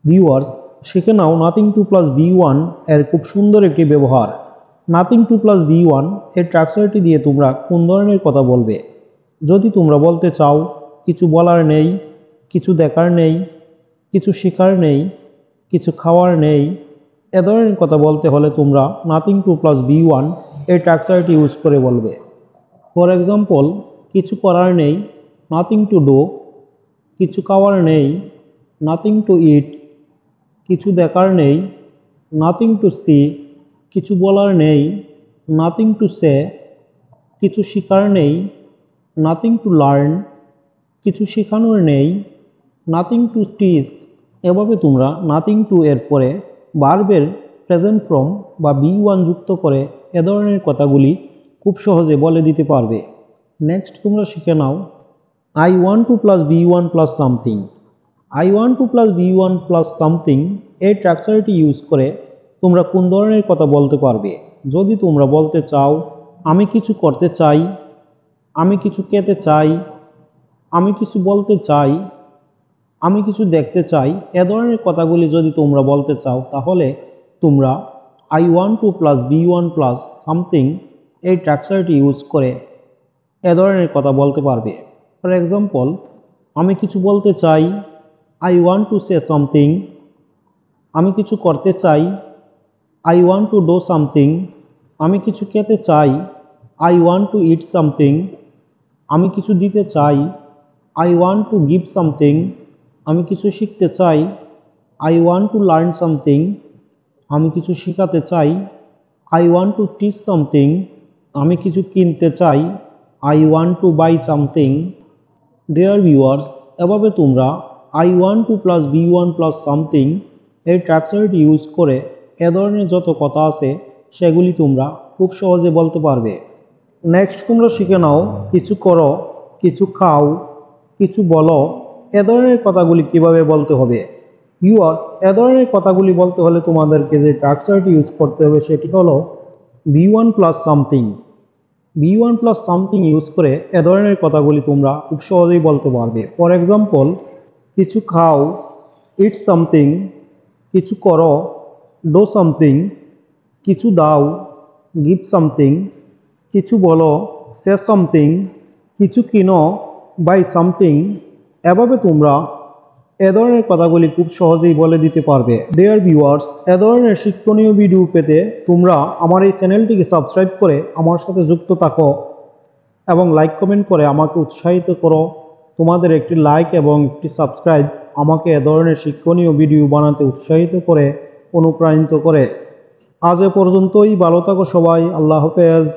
Viewers, শিখে নাও nothing to plus V one এর খুব সুন্দর একটি ব্যবহার। Nothing to plus V one এর স্ট্রাকচারটি দিয়ে তোমরা কোন ধরনের কথা বলবে? যদি তোমরা বলতে চাও কিছু বলার নেই, কিছু দেখার নেই, কিছু শেখার নেই, কিছু খাওয়ার নেই, এ ধরনের কথা বলতে হলে তোমরা nothing to plus V one এই স্ট্রাকচারটি ইউজ করে বলবে। ফর এক্সাম্পল, কিছু করার নেই, নাথিং টু ডু। কিছু খাওয়ার নেই, নাথিং টু ইট। কিছু দেখার নেই, নাথিং টু সি। কিছু বলার নেই, নাথিং টু সে। কিছু শেখার নেই, নাথিং টু লার্ন। কিছু শেখানোর নেই, নাথিং টু টিচ। এভাবে তোমরা নাথিং টু এর পরে ভার্বের প্রেজেন্ট ফর্ম বা বি ওয়ান যুক্ত করে এ ধরনের কথাগুলি খুব সহজে বলে দিতে পারবে। নেক্সট তোমরা শিখে নাও I want to plus V one plus something. I want to plus V one plus something এই স্ট্রাকচারটি ইউজ করে তোমরা কোন ধরনের কথা বলতে পারবে? যদি তোমরা বলতে চাও আমি কিছু করতে চাই, আমি কিছু খেতে চাই, আমি কিছু বলতে চাই, আমি কিছু দেখতে চাই, এ ধরনের কথাগুলি যদি তোমরা বলতে চাও তাহলে তোমরা I want to plus V one plus something এই স্ট্রাকচারটি ইউজ করে এ ধরনের কথা বলতে পারবে। ফর এক্সাম্পল, আমি কিছু বলতে চাই, I want to say something. আমি কিছু করতে চাই, I want to do something. আমি কিছু খেতে চাই, I want to eat something. আমি কিছু দিতে চাই, I want to give something. আমি কিছু শিখতে চাই, I want to learn something. আমি কিছু শেখাতে চাই, I want to teach something. আমি কিছু কিনতে চাই, I want to buy something. Dear viewers, এভাবে তোমরা I want to plus V one plus something এই স্ট্রাকচারটি ইউজ করে এ ধরনের যত কথা আছে সেগুলি তোমরা খুব সহজে বলতে পারবে। নেক্সট তোমরা শিখে নাও কিছু করো, কিছু খাও, কিছু বলো, এ ধরনের কথাগুলি কিভাবে বলতে হবে। ভিউয়ার্স, এ ধরনের কথাগুলি বলতে হলে তোমাদেরকে যে স্ট্রাকচারটি ইউজ করতে হবে সেটি হলো V one plus something. V one plus something use করে এ ধরনের কথাগুলি তোমরা খুব সহজেই বলতে পারবে। ফর এক্সাম্পল, কিছু খাও, ইট সামথিং। কিছু করো, ডু সামথিং। কিছু দাও, গিভ সামথিং। কিছু বলো, সে সামথিং। কিছু কিনো, বাই সামথিং। এভাবে তোমরা এ ধরনের কথাগুলি খুব সহজেই বলে দিতে পারবে। ডিয়ার ভিউয়ার্স, এ ধরনের শিক্ষণীয় ভিডিও পেতে তোমরা আমার এই চ্যানেলটিকে সাবস্ক্রাইব করে আমার সাথে যুক্ত থাকো এবং লাইক কমেন্ট করে আমাকে উৎসাহিত করো। তোমাদের একটি লাইক এবং একটি সাবস্ক্রাইব আমাকে এ ধরনের শিক্ষণীয় ভিডিও বানাতে উৎসাহিত করে, অনুপ্রাণিত করে। আজ এ পর্যন্তই। ভালো থাকো সবাই। আল্লাহ হাফেজ।